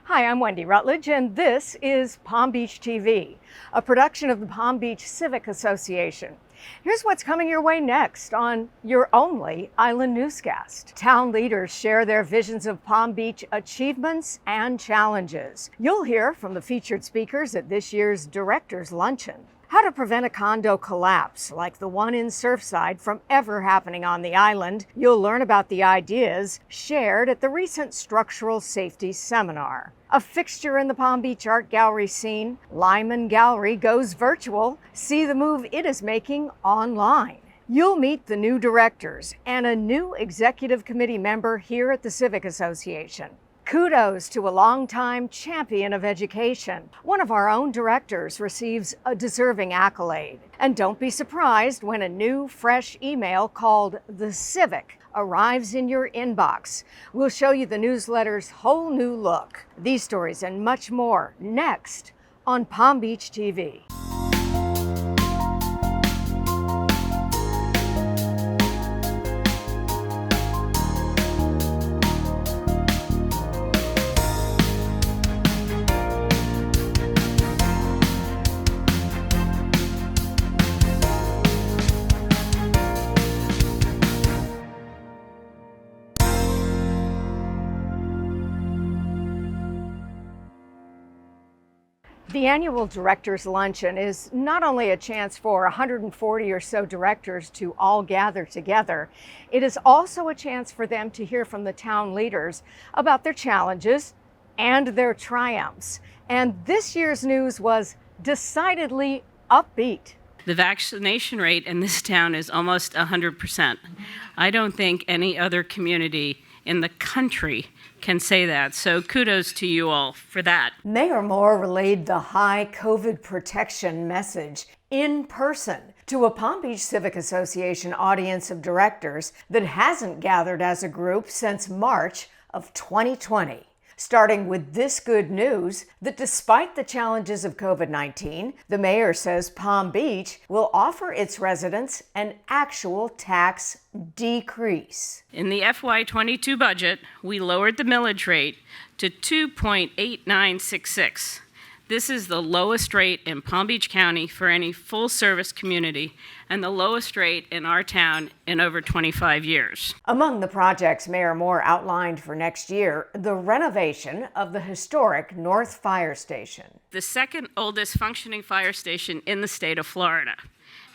Hi, I'm Wendy Rutledge, and this is Palm Beach TV, a production of the Palm Beach Civic Association. Here's what's coming your way next on your only island newscast. Town leaders share their visions of Palm Beach achievements and challenges. You'll hear from the featured speakers at this year's Directors Luncheon. How to prevent a condo collapse like the one in Surfside from ever happening on the island. You'll learn about the ideas shared at the recent structural safety seminar. A fixture in the Palm Beach Art Gallery scene, Lyman Gallery goes virtual. See the move it is making online. You'll meet the new directors and a new executive committee member here at the Civic Association. Kudos to a longtime champion of education. One of our own directors receives a deserving accolade. And don't be surprised when a new, fresh email called The Civic arrives in your inbox. We'll show you the newsletter's whole new look. These stories and much more next on Palm Beach TV. The annual Directors Luncheon is not only a chance for 140 or so directors to all gather together, it is also a chance for them to hear from the town leaders about their challenges and their triumphs. And this year's news was decidedly upbeat. The vaccination rate in this town is almost 100%. I don't think any other community in the country can say that. So kudos to you all for that. Mayor Moore relayed the high COVID protection message in person to a Palm Beach Civic Association audience of directors that hasn't gathered as a group since March of 2020. Starting with this good news that despite the challenges of COVID-19, the mayor says Palm Beach will offer its residents an actual tax decrease. In the FY22 budget, we lowered the millage rate to 2.8966. This is the lowest rate in Palm Beach County for any full-service community and the lowest rate in our town in over 25 years. Among the projects Mayor Moore outlined for next year, the renovation of the historic North Fire Station. The second oldest functioning fire station in the state of Florida.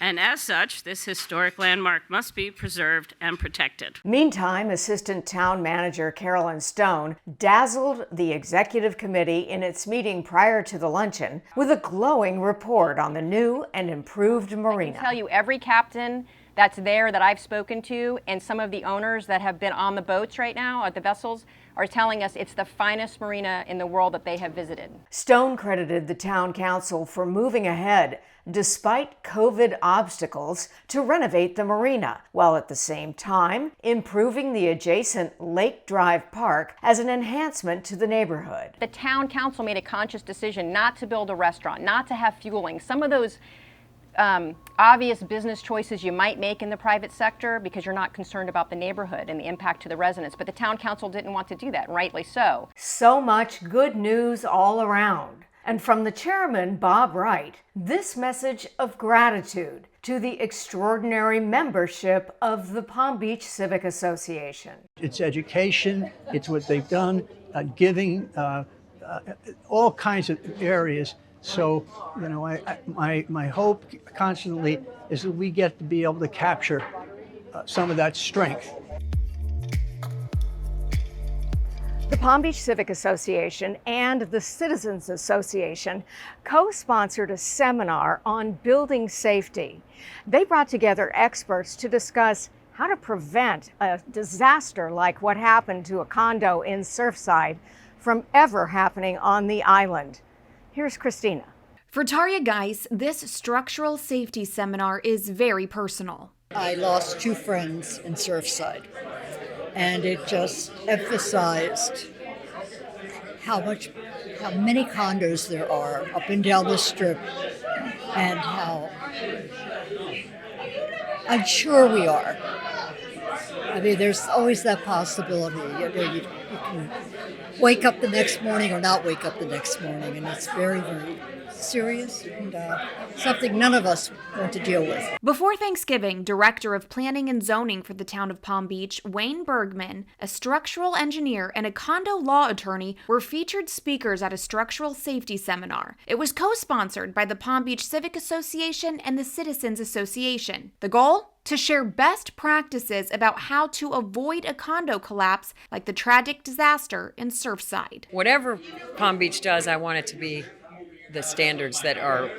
And as such, this historic landmark must be preserved and protected. Meantime, Assistant Town Manager Carolyn Stone dazzled the executive committee in its meeting prior to the luncheon with a glowing report on the new and improved marina. I can tell you every captain that's there that I've spoken to and some of the owners that have been on the boats right now at the vessels are telling us it's the finest marina in the world that they have visited. Stone credited the town council for moving ahead despite COVID obstacles to renovate the marina, while at the same time improving the adjacent Lake Drive Park as an enhancement to the neighborhood. The town council made a conscious decision not to build a restaurant, not to have fueling. Some of those obvious business choices you might make in the private sector because you're not concerned about the neighborhood and the impact to the residents, but the town council didn't want to do that, and rightly so. So much good news all around. And from the chairman, Bob Wright, this message of gratitude to the extraordinary membership of the Palm Beach Civic Association. It's education, it's what they've done, giving, all kinds of areas. So, you know, my hope constantly is that we get to be able to capture some of that strength. The Palm Beach Civic Association and the Citizens Association co-sponsored a seminar on building safety. They brought together experts to discuss how to prevent a disaster like what happened to a condo in Surfside from ever happening on the island. Here's Christina. For Tarya Geis, this structural safety seminar is very personal. I lost two friends in Surfside, and it just emphasized how many condos there are up and down the strip, and how unsure we are. I mean, there's always that possibility. You wake up the next morning or not wake up the next morning. And it's very, very serious and something none of us want to deal with. Before Thanksgiving, Director of Planning and Zoning for the town of Palm Beach, Wayne Bergman, a structural engineer and a condo law attorney, were featured speakers at a structural safety seminar. It was co-sponsored by the Palm Beach Civic Association and the Citizens Association. The goal? To share best practices about how to avoid a condo collapse like the tragic disaster in Surfside. Whatever Palm Beach does, I want it to be the standards that are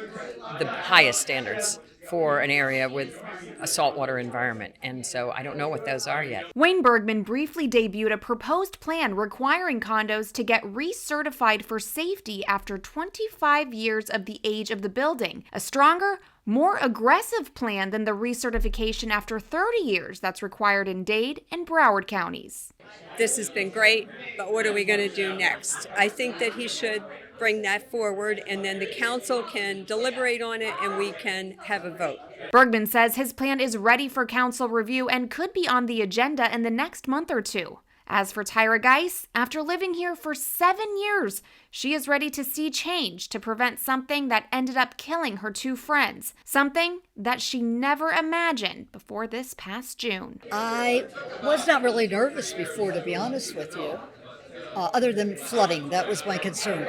the highest standards for an area with a saltwater environment. And so I don't know what those are yet. Wayne Bergman briefly debuted a proposed plan requiring condos to get recertified for safety after 25 years of the age of the building. A stronger, more aggressive plan than the recertification after 30 years that's required in Dade and Broward counties. This has been great, but what are we going to do next? I think that he should bring that forward, and then the council can deliberate on it and we can have a vote. Bergman says his plan is ready for council review and could be on the agenda in the next month or two. As for Tyra Geis, after living here for 7 years, she is ready to see change to prevent something that ended up killing her 2 friends, something that she never imagined before this past June. I was not really nervous before, to be honest with you, other than flooding. That was my concern.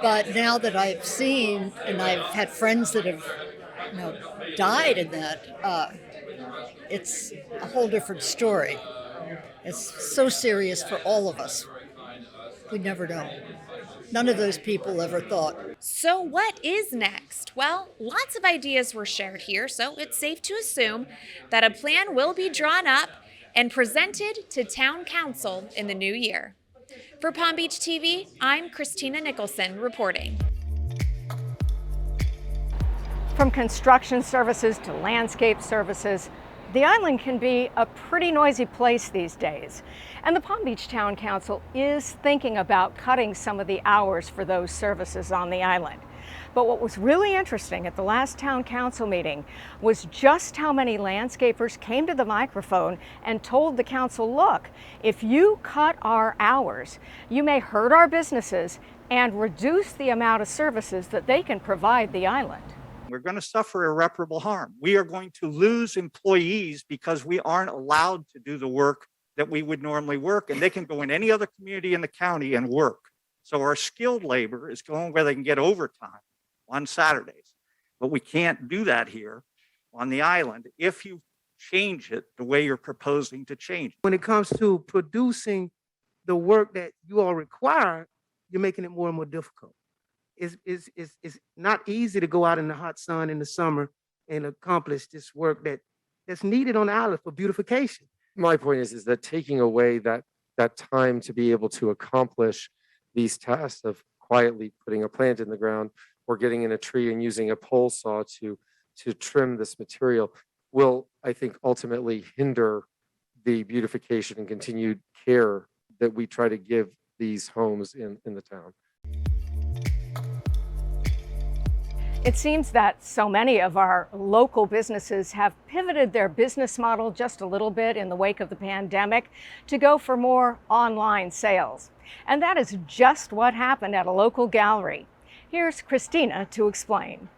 But now that I've seen, and I've had friends that have died in that, it's a whole different story. It's so serious for all of us. We never know. None of those people ever thought. So what is next? Well, lots of ideas were shared here, so it's safe to assume that a plan will be drawn up and presented to Town Council in the new year. For Palm Beach TV, I'm Christina Nicholson reporting. From construction services to landscape services, the island can be a pretty noisy place these days. And the Palm Beach Town Council is thinking about cutting some of the hours for those services on the island. But what was really interesting at the last town council meeting was just how many landscapers came to the microphone and told the council, look, if you cut our hours, you may hurt our businesses and reduce the amount of services that they can provide the island. We're going to suffer irreparable harm. We are going to lose employees because we aren't allowed to do the work that we would normally work, and they can go in any other community in the county and work. So our skilled labor is going where they can get overtime on Saturdays, but we can't do that here on the island if you change it the way you're proposing to change. When it comes to producing the work that you all require, you're making it more and more difficult. It's not easy to go out in the hot sun in the summer and accomplish this work that's needed on the island for beautification. My point is that taking away that time to be able to accomplish these tasks of quietly putting a plant in the ground or getting in a tree and using a pole saw to trim this material will, I think, ultimately hinder the beautification and continued care that we try to give these homes in the town. It seems that so many of our local businesses have pivoted their business model just a little bit in the wake of the pandemic to go for more online sales. And that is just what happened at a local gallery. Here's Christina to explain.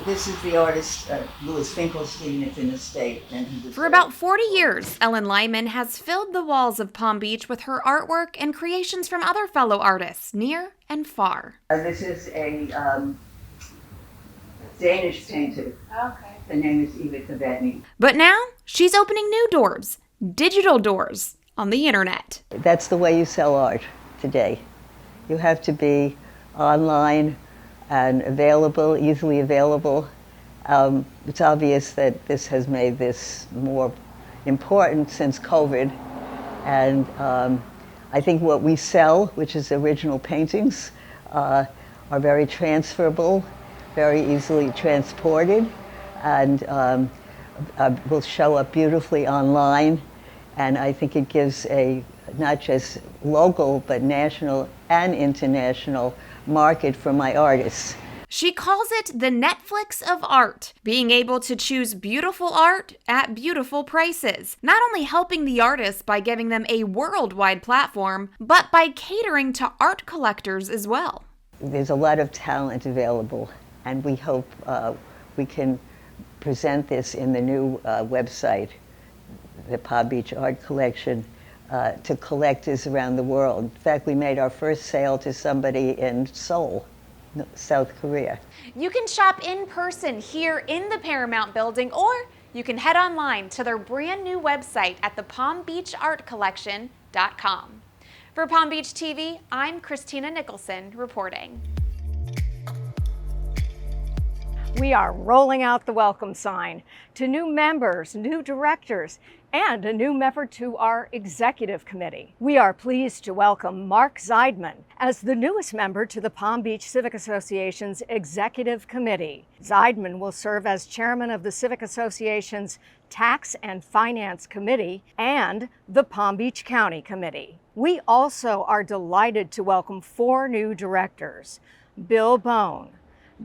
This is the artist, Louis Finkelstein. It's in the state. For about 40 years, Ellen Lyman has filled the walls of Palm Beach with her artwork and creations from other fellow artists, near and far. This is a Danish painter. Okay. The name is Eva Tabetny. But now, she's opening new doors, digital doors, on the internet. That's the way you sell art today. You have to be online and available, easily available. It's obvious that this has made this more important since COVID. And I think what we sell, which is original paintings, are very transferable, very easily transported, and will show up beautifully online. And I think it gives a not just local, but national and international market for my artists. She calls it the Netflix of art, being able to choose beautiful art at beautiful prices, not only helping the artists by giving them a worldwide platform, but by catering to art collectors as well. There's a lot of talent available, and we hope we can present this in the new website, the Palm Beach Art Collection, to collectors around the world. In fact, we made our first sale to somebody in Seoul, South Korea. You can shop in person here in the Paramount Building, or you can head online to their brand new website at thepalmbeachartcollection.com. For Palm Beach TV, I'm Christina Nicholson reporting. We are rolling out the welcome sign to new members, new directors, and a new member to our executive committee. We are pleased to welcome Mark Zeidman as the newest member to the Palm Beach Civic Association's executive committee. Zeidman will serve as chairman of the Civic Association's Tax and Finance Committee and the Palm Beach County Committee. We also are delighted to welcome 4 new directors: Bill Bone,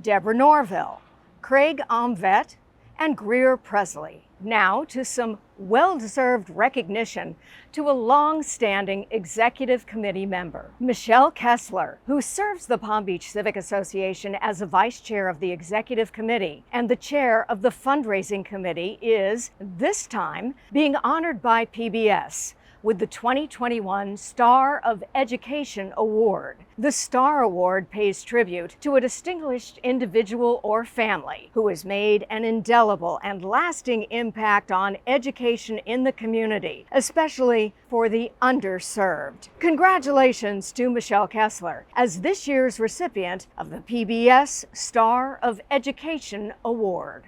Deborah Norville, Craig Omvet, and Greer Presley. Now to some well-deserved recognition to a long-standing executive committee member. Michelle Kessler, who serves the Palm Beach Civic Association as a vice chair of the executive committee and the chair of the fundraising committee, is this time being honored by PBS with the 2021 Star of Education Award. The Star Award pays tribute to a distinguished individual or family who has made an indelible and lasting impact on education in the community, especially for the underserved. Congratulations to Michelle Kessler as this year's recipient of the PBS Star of Education Award.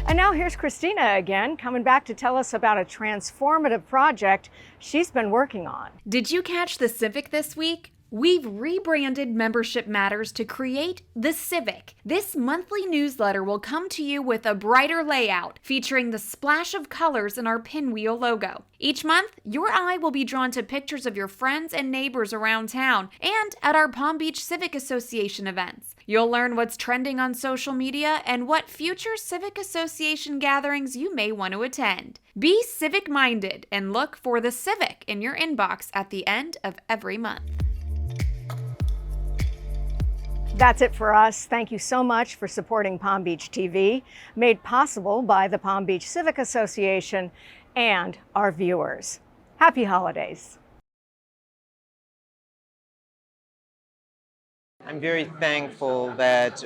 And now here's Christina again, coming back to tell us about a transformative project she's been working on. Did you catch the Civic this week? We've rebranded Membership Matters to create The Civic. This monthly newsletter will come to you with a brighter layout, featuring the splash of colors in our pinwheel logo. Each month, your eye will be drawn to pictures of your friends and neighbors around town and at our Palm Beach Civic Association events. You'll learn what's trending on social media and what future Civic Association gatherings you may want to attend. Be civic-minded and look for The Civic in your inbox at the end of every month. That's it for us. Thank you so much for supporting Palm Beach TV, made possible by the Palm Beach Civic Association and our viewers. Happy holidays. I'm very thankful that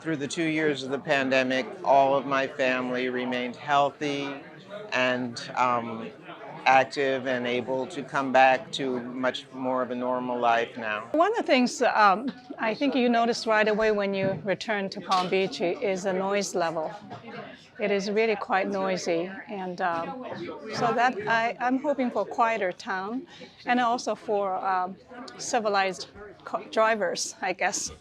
through the 2 years of the pandemic, all of my family remained healthy and active and able to come back to much more of a normal life now. One of the things I think you notice right away when you return to Palm Beach is the noise level. It is really quite noisy, and so that I'm hoping for a quieter town and also for civilized drivers, I guess.